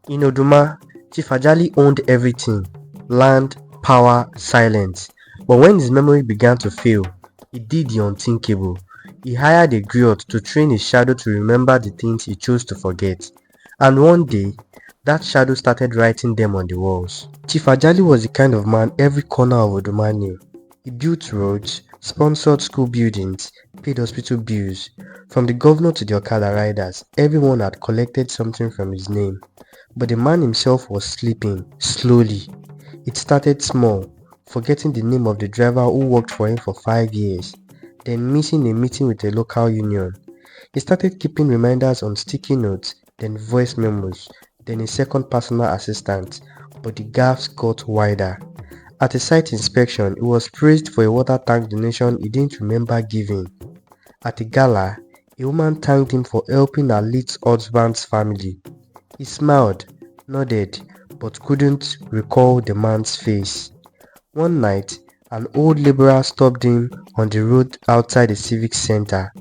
In Oduma, Chief Ajali owned everything: land, power, silence. But when his memory began to fail, he did the unthinkable. He hired a Griot to train his shadow to remember the things he chose to forget. And one day, that shadow started writing them on the walls. Chief Ajali was the kind of man every corner of Oduma knew. He built roads, sponsored school buildings, paid hospital bills. From the governor to the Okada riders, everyone had collected something from his name. But the man himself was sleeping, slowly. It started small, forgetting the name of the driver who worked for him for 5 years, then missing a meeting with a local union. He started keeping reminders on sticky notes, then voice memos, then a second personal assistant, but the gaps got wider. At a site inspection, he was praised for a water tank donation he didn't remember giving. At a gala, a woman thanked him for helping her late husband's family. He smiled, nodded, but couldn't recall the man's face. One night, an old laborer stopped him on the road outside the civic center.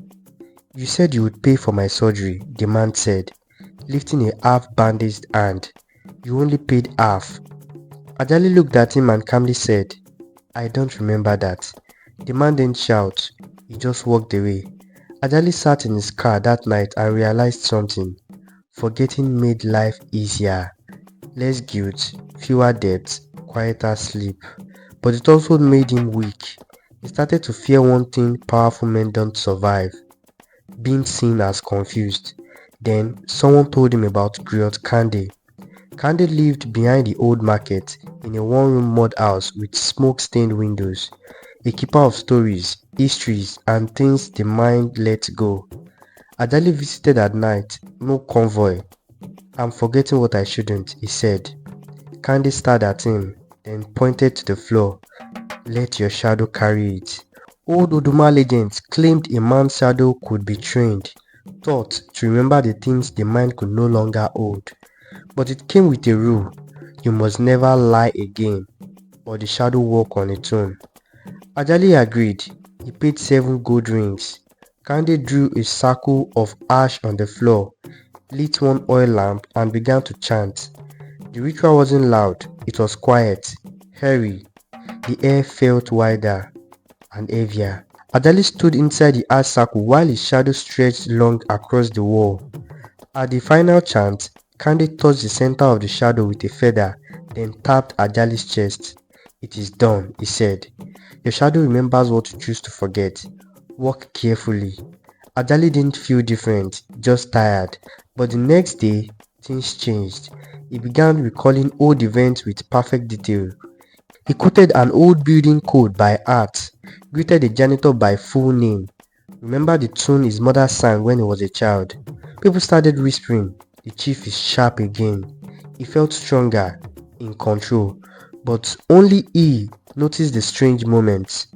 "You said you would pay for my surgery," the man said, lifting a half-bandaged hand. "You only paid half." Ajali looked at him and calmly said, "I don't remember that." The man didn't shout, he just walked away. Ajali sat in his car that night and realized something. Forgetting made life easier. Less guilt, fewer debts, quieter sleep. But it also made him weak. He started to fear one thing powerful men don't survive: being seen as confused. Then someone told him about Griot Kande. Kande lived behind the old market in a one-room mud house with smoke-stained windows. A keeper of stories, histories, and things the mind let go. Ajali visited at night, no convoy. "I'm forgetting what I shouldn't," he said. Candy stared at him, then pointed to the floor. "Let your shadow carry it." Old Oduma legends claimed a man's shadow could be trained, taught to remember the things the mind could no longer hold. But it came with a rule: you must never lie again, or the shadow walk on its own. Ajali agreed. He paid 7 gold rings. Kande drew a circle of ash on the floor, lit one oil lamp, and began to chant. The ritual wasn't loud, it was quiet, airy. The air felt wider and heavier. Ajali stood inside the ash circle while his shadow stretched long across the wall. At the final chant, Kande touched the center of the shadow with a feather, then tapped Ajali's chest. "It is done," he said. "Your shadow remembers what you choose to forget. Walk carefully." Ajali didn't feel different, just tired. But the next day, things changed. He began recalling old events with perfect detail. He quoted an old building code by heart, greeted a janitor by full name, remembered the tune his mother sang when he was a child. People started whispering, "The chief is sharp again." He felt stronger, in control, but only he noticed the strange moments.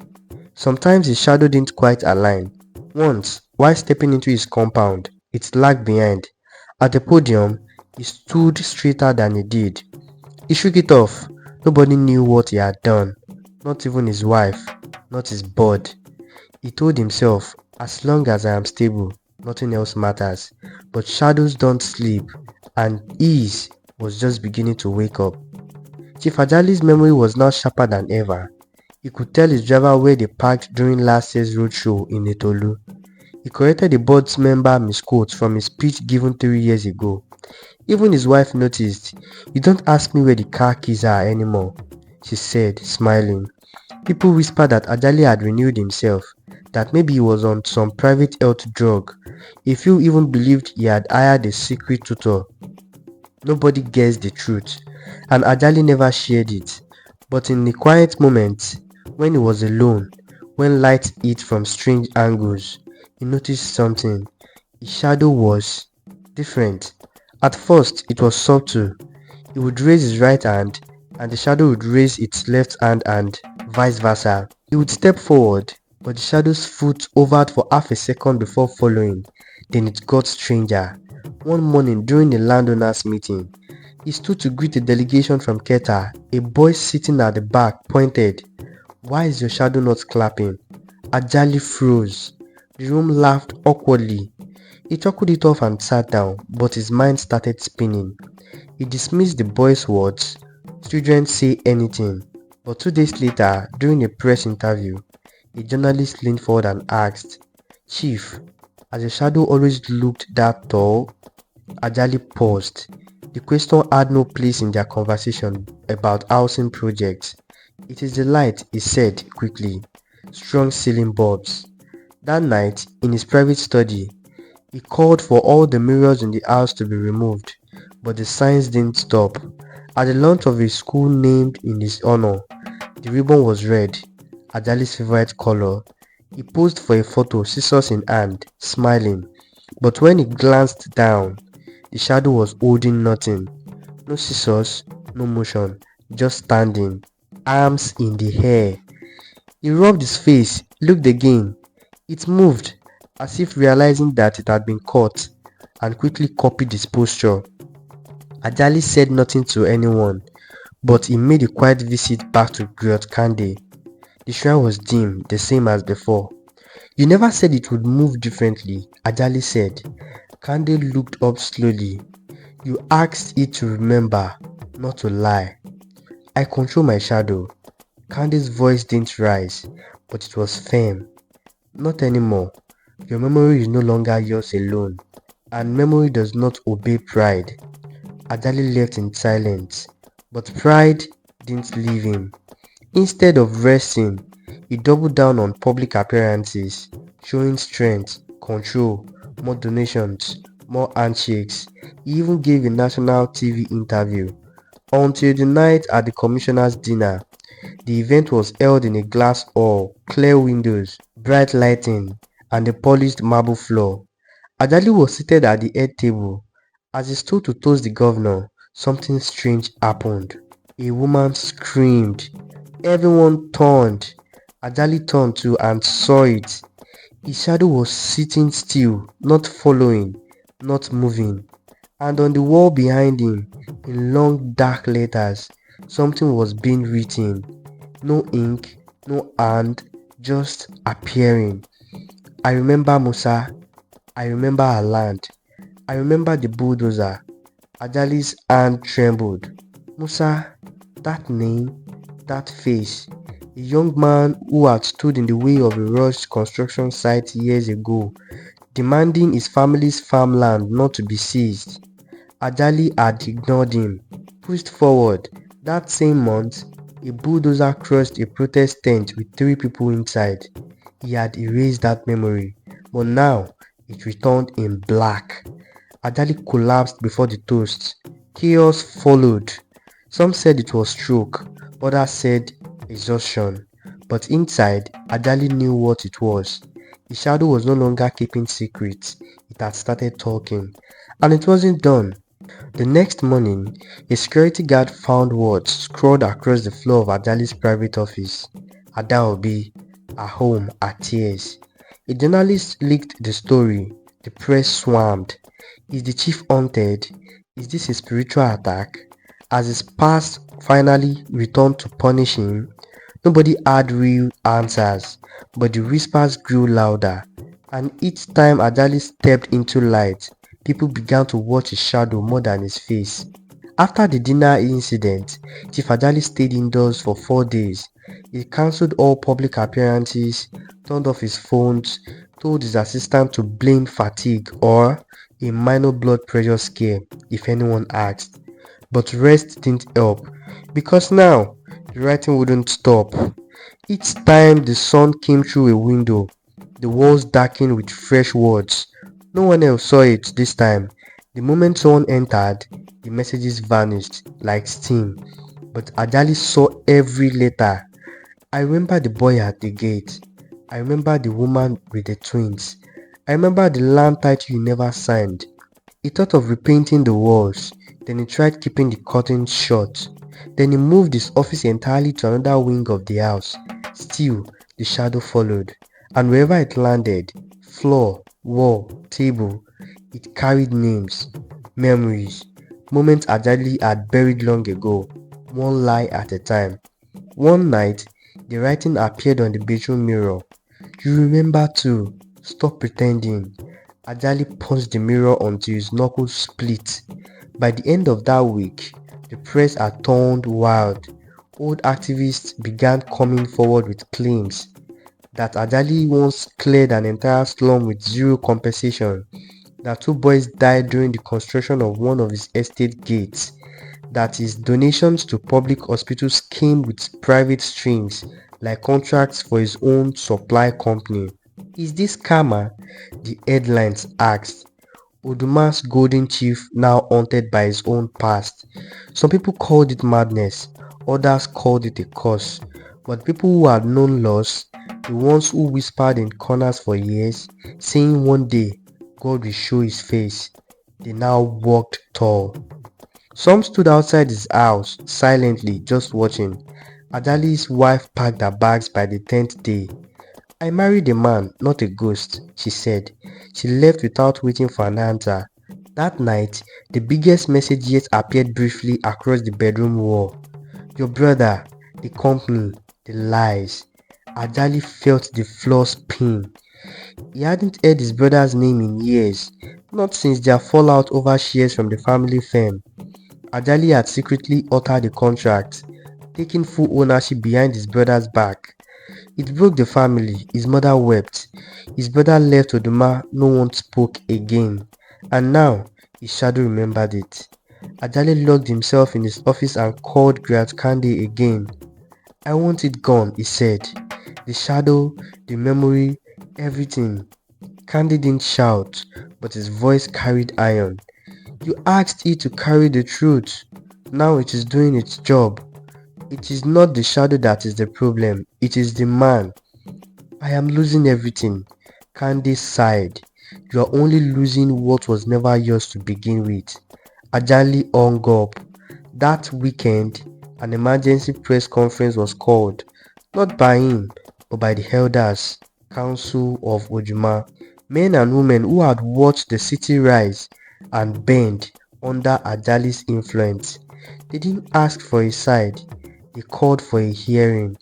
Sometimes his shadow didn't quite align. Once, while stepping into his compound, it lagged behind. At the podium, he stood straighter than he did. He shook it off. Nobody knew what he had done. Not even his wife, not his board. He told himself, "As long as I am stable, nothing else matters." But shadows don't sleep, and ease was just beginning to wake up. Chief Ajali's memory was now sharper than ever. He could tell his driver where they parked during last year's roadshow in Etolu. He corrected the board's member misquotes from his speech given 3 years ago. Even his wife noticed. "You don't ask me where the car keys are anymore," she said, smiling. People whispered that Ajali had renewed himself, that maybe he was on some private health drug. A few even believed he had hired a secret tutor. Nobody guessed the truth, and Ajali never shared it. But in the quiet moments, when he was alone, when light hit from strange angles, he noticed something. His shadow was different. At first, it was subtle. He would raise his right hand, and the shadow would raise its left hand, and vice versa. He would step forward, but the shadow's foot hovered for half a second before following. Then it got stranger. One morning during a landowners meeting, he stood to greet a delegation from Keta. A boy sitting at the back pointed, "Why is your shadow not clapping?" Ajali froze. The room laughed awkwardly. He chuckled it off and sat down, but his mind started spinning. He dismissed the boy's words. Children say anything. But 2 days later, during a press interview, a journalist leaned forward and asked, "Chief, has the shadow always looked that tall?" Ajali paused. The question had no place in their conversation about housing projects. "It is the light," he said quickly. "Strong ceiling bulbs." That night, in his private study, he called for all the mirrors in the house to be removed, but the signs didn't stop. At the launch of a school named in his honor, the ribbon was red, Ajali's favorite color. He posed for a photo, scissors in hand, smiling. But when he glanced down, the shadow was holding nothing. No scissors, no motion, just standing, arms in the air. He rubbed his face, looked again. It moved, as if realizing that it had been caught, and quickly copied his posture. Ajali said nothing to anyone, but he made a quiet visit back to Griot. The shrine was dim, the same as before. "You never said it would move differently," Ajali said. Kande looked up slowly. "You asked it to remember, not to lie." "I control my shadow." Kande's voice didn't rise, but it was firm. "Not anymore. Your memory is no longer yours alone, and memory does not obey pride." Ajali left in silence, but pride didn't leave him. Instead of resting, he doubled down on public appearances, showing strength, control, more donations, more handshakes. He even gave a national TV interview. Until the night at the commissioner's dinner, the event was held in a glass hall, clear windows, bright lighting, and a polished marble floor. Ajali was seated at the head table. As he stood to toast the governor, something strange happened. A woman screamed. Everyone turned. Ajali turned too and saw it. His shadow was sitting still, not following, not moving. And on the wall behind him, in long dark letters, something was being written. No ink, no hand, just appearing. "I remember Musa. I remember our land. I remember the bulldozer." Ajali's hand trembled. Musa, that name, that face. A young man who had stood in the way of a rushed construction site years ago, demanding his family's farmland not to be seized. Ajali had ignored him, pushed forward. That same month, a bulldozer crushed a protest tent with 3 people inside. He had erased that memory, but now it returned in black. Ajali collapsed before the toast. Chaos followed. Some said it was stroke, others said exhaustion. But inside, Ajali knew what it was. The shadow was no longer keeping secrets. It had started talking. And it wasn't done. The next morning, a security guard found words scrawled across the floor of Ajali's private office. "Adaobi, her home, her tears." A journalist leaked the story. The press swarmed. Is the chief haunted? Is this a spiritual attack? As his past finally returned to punish him, nobody had real answers, but the whispers grew louder. And each time Ajali stepped into light, people began to watch his shadow more than his face. After the dinner incident, Chief Ajali stayed indoors for 4 days. He cancelled all public appearances, turned off his phones, told his assistant to blame fatigue or a minor blood pressure scare if anyone asked. But rest didn't help, because now the writing wouldn't stop. Each time the sun came through a window, the walls darkened with fresh words. No one else saw it this time. The moment someone entered, the messages vanished like steam. But Ajali saw every letter. "I remember the boy at the gate. I remember the woman with the twins. I remember the land title you never signed." He thought of repainting the walls. Then he tried keeping the curtains shut. Then he moved his office entirely to another wing of the house. Still, the shadow followed. And wherever it landed, floor, wall, table, it carried names, memories, moments Ajali had buried long ago, one lie at a time. One night, the writing appeared on the bedroom mirror. "You remember too. Stop pretending." Ajali punched the mirror until his knuckles split. By the end of that week, the press had turned wild. Old activists began coming forward with claims that Ajali once cleared an entire slum with zero compensation, that two boys died during the construction of one of his estate gates, that his donations to public hospitals came with private strings like contracts for his own supply company. Is this karma? The headlines asked. Oduma's golden chief now haunted by his own past. Some people called it madness, others called it a curse. But people who had known loss, the ones who whispered in corners for years, saying one day God will show his face, they now walked tall. Some stood outside his house, silently, just watching. Ajali's wife packed her bags by the 10th day. I married a man, not a ghost, she said. She left without waiting for an answer. That night, the biggest message yet appeared briefly across the bedroom wall. Your brother, the company, the lies. Ajali felt the floor spin. He hadn't heard his brother's name in years, not since their fallout over shares from the family firm. Ajali had secretly altered the contract, taking full ownership behind his brother's back. It broke the family. His mother wept. His brother left Oduma. No one spoke again. And now his shadow remembered it. Ajali locked himself in his office and called Griot again. I want it gone, he said. The shadow, the memory, everything. Candy didn't shout, but his voice carried iron. You asked it to carry the truth. Now it is doing its job. It is not the shadow that is the problem. It is the man. I am losing everything. Candy sighed. You are only losing what was never yours to begin with. Ajali hung up. That weekend, an emergency press conference was called, not by him, but by the elders, council of Oduma, men and women who had watched the city rise and bend under Ajali's influence. They didn't ask for his side, they called for a hearing.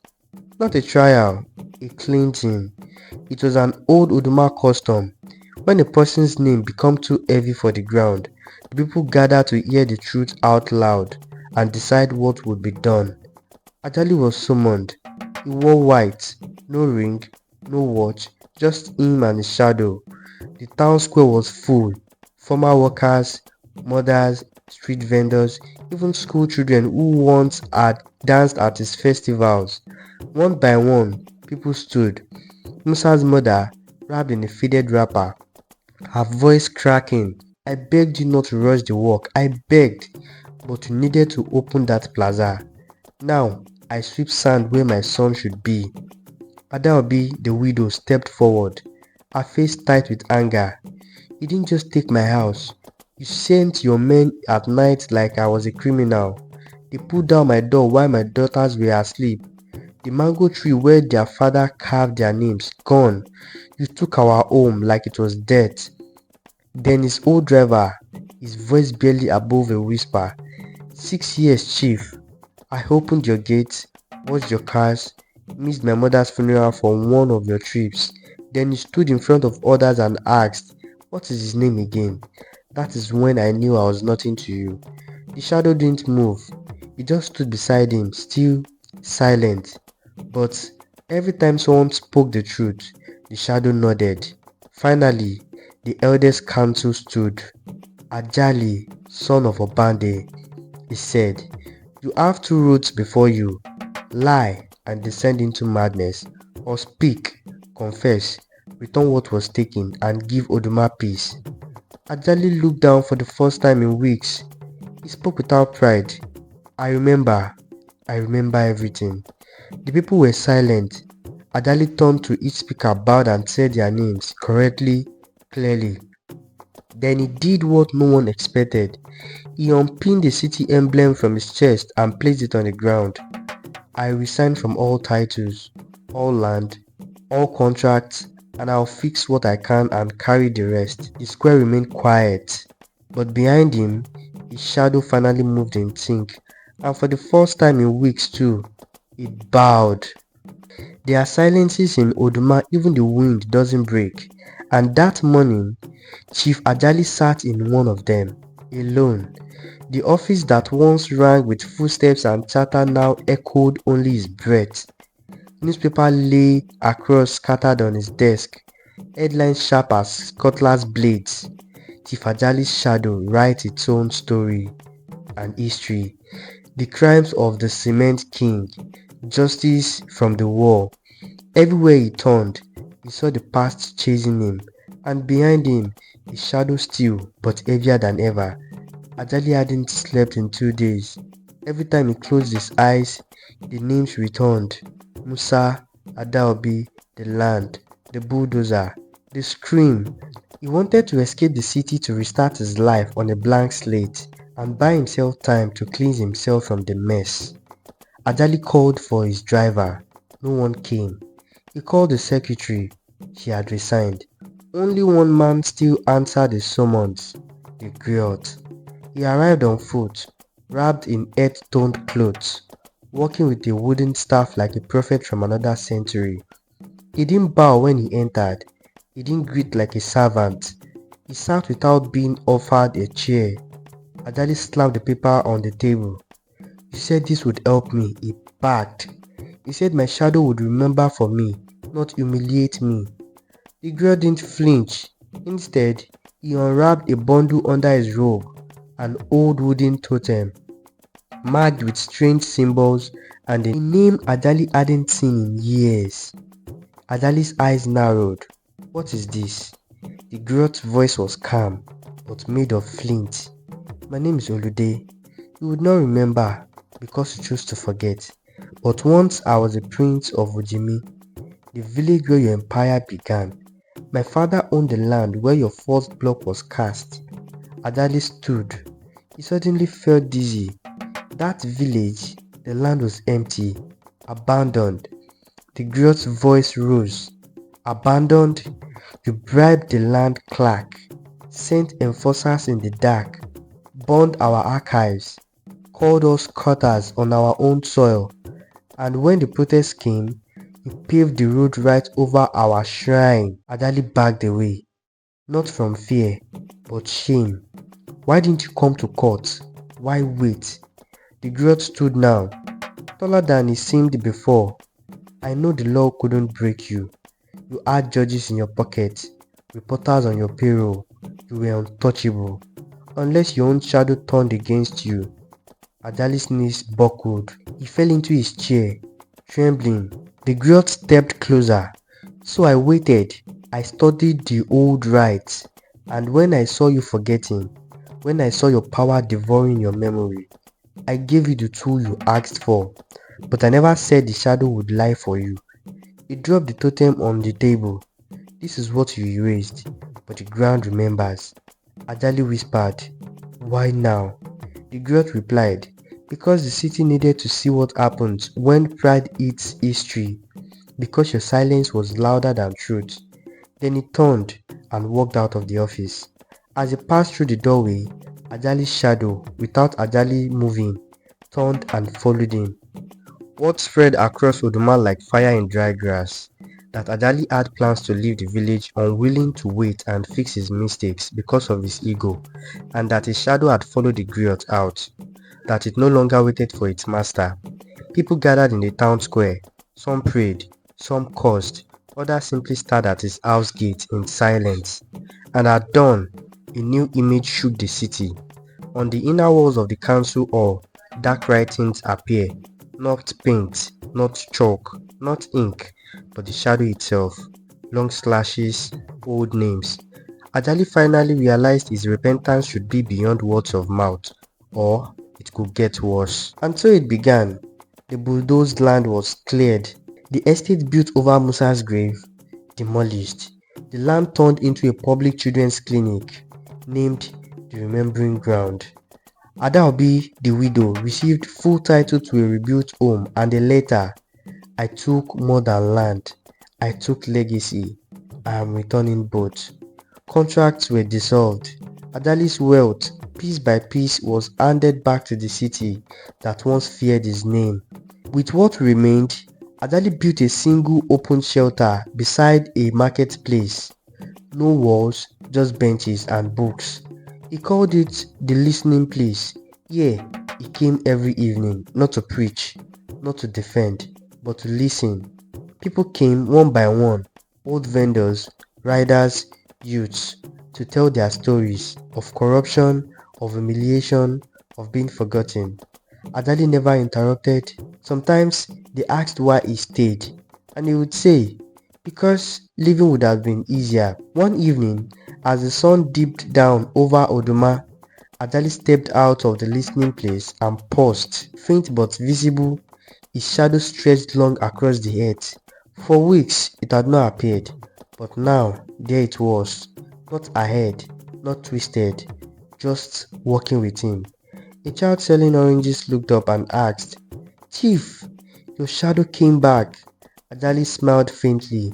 Not a trial, a cleansing. It was an old Oduma custom. When a person's name became too heavy for the ground, the people gathered to hear the truth out loud and decide what would be done. Ajali was summoned. He wore white, no ring, no watch, just him and his shadow. The town square was full. Former workers, mothers, street vendors, even school children who once had danced at his festivals. One by one, people stood. Musa's mother, wrapped in a faded wrapper, her voice cracking. I begged you not to rush the work. I begged. But you needed to open that plaza. Now, I sweep sand where my son should be. Adaobi, the widow, stepped forward, her face tight with anger. You didn't just take my house. You sent your men at night like I was a criminal. They pulled down my door while my daughters were asleep. The mango tree where their father carved their names, gone. You took our home like it was dead. Then his old driver, his voice barely above a whisper. 6 years, chief. I opened your gates, watched your cars, missed my mother's funeral for one of your trips. Then you stood in front of others and asked, what is his name again? That is when I knew I was nothing to you. The shadow didn't move. It just stood beside him, still, silent. But every time someone spoke the truth, the shadow nodded. Finally, the eldest council stood. Ajali, son of Obande, he said, you have two roads before you, lie and descend into madness, or speak, confess, return what was taken and give Oduma peace. Ajali looked down for the first time in weeks. He spoke without pride. I remember everything. The people were silent. Ajali turned to each speaker, bowed and said their names correctly, clearly. Then he did what no one expected. He unpinned the city emblem from his chest and placed it on the ground. I resigned from all titles, all land, all contracts, and I'll fix what I can and carry the rest. The square remained quiet, but behind him, his shadow finally moved in sync, and for the first time in weeks too, it bowed. There are silences in Oduma even the wind doesn't break, and that morning, Chief Ajali sat in one of them. Alone. The office that once rang with footsteps and chatter now echoed only his breath. Newspaper lay across scattered on his desk, headlines sharp as cutlass blades. Chief Ajali's shadow writes its own story and history. The crimes of the Cement King, justice from the war. Everywhere he turned, he saw the past chasing him, and behind him, his shadow still, but heavier than ever. Ajali hadn't slept in 2 days. Every time he closed his eyes, the names returned. Musa, Adaobi, the land, the bulldozer, the scream. He wanted to escape the city to restart his life on a blank slate and buy himself time to cleanse himself from the mess. Ajali called for his driver. No one came. He called the secretary. She had resigned. Only one man still answered his summons, the Griot. He arrived on foot, wrapped in earth-toned clothes, walking with a wooden staff like a prophet from another century. He didn't bow when he entered. He didn't greet like a servant. He sat without being offered a chair. Ajali slapped the paper on the table. "You said this would help me," he barked. "You said my shadow would remember for me, not humiliate me." The girl didn't flinch. Instead, he unwrapped a bundle under his robe, an old wooden totem, marked with strange symbols and a name Ajali hadn't seen in years. Ajali's eyes narrowed. "What is this?" The girl's voice was calm, but made of flint. "My name is Olude. You would not remember, because you chose to forget. But once I was a prince of Ojimi, the village where your empire began. My father owned the land where your first block was cast." Ajali stood. He suddenly felt dizzy. That village, the land was empty, abandoned. The girl's voice rose. "Abandoned? You bribed the land clerk, sent enforcers in the dark, burned our archives, called us cutters on our own soil, and when the protest came, you paved the road right over our shrine." Ajali backed away, not from fear, but shame. "Why didn't you come to court? Why wait?" The Griot stood now, taller than he seemed before. "I know the law couldn't break you. You had judges in your pocket, reporters on your payroll. You were untouchable, unless your own shadow turned against you." Ajali's knees buckled. He fell into his chair, trembling. The Griot stepped closer. "So I waited. I studied the old rites. And when I saw you forgetting, when I saw your power devouring your memory, I gave you the tool you asked for. But I never said the shadow would lie for you." He dropped the totem on the table. "This is what you erased, but the ground remembers." Ajali whispered, "Why now?" The Griot replied, "Because the city needed to see what happens when pride eats history. Because your silence was louder than truth." Then he turned and walked out of the office. As he passed through the doorway, Ajali's shadow, without Ajali moving, turned and followed him. Word spread across Oduma like fire in dry grass that Ajali had plans to leave the village, unwilling to wait and fix his mistakes because of his ego, and that his shadow had followed the Griot out, that it no longer waited for its master. People gathered in the town square. Some prayed, some cursed, others simply stared at his house gate in silence. And at dawn, a new image shook the city. On the inner walls of the council hall, dark writings appear. Not paint, not chalk, not ink, but the shadow itself. Long slashes, old names. Ajali finally realized his repentance should be beyond words of mouth, or it could get worse. And so it began. The bulldozed land was cleared. The estate built over Musa's grave, demolished. The land turned into a public children's clinic, named the Remembering Ground. Adaobi, the widow, received full title to a rebuilt home and a letter. "I took more than land. I took legacy. I am returning both." Contracts were dissolved. Ajali's wealth, piece by piece, was handed back to the city that once feared his name. With what remained, Ajali built a single open shelter beside a marketplace. No walls, just benches and books. He called it the listening place. Here, he came every evening, not to preach, not to defend, but to listen. People came one by one, old vendors, riders, youths, to tell their stories of corruption, of humiliation, of being forgotten. Ajali never interrupted. Sometimes they asked why he stayed, and he would say, because living would have been easier. One evening, as the sun dipped down over Oduma, Ajali stepped out of the listening place and paused, faint but visible, his shadow stretched long across the earth. For weeks it had not appeared, but now there it was, not ahead, not twisted, just walking with him. A child selling oranges looked up and asked, "Chief, your shadow came back." Ajali smiled faintly.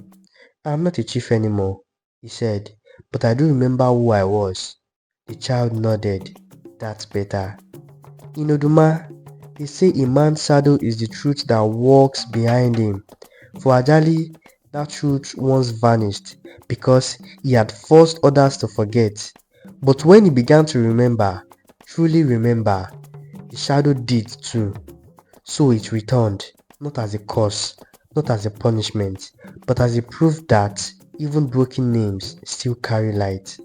"I am not a chief anymore," he said, "but I do remember who I was." The child nodded. "That's better." In Oduma, they say a man's shadow is the truth that walks behind him. For Ajali, that truth once vanished because he had forced others to forget. But when he began to remember, truly remember, the shadow did too. So it returned, not as a curse, not as a punishment, but as a proof that even broken names still carry light.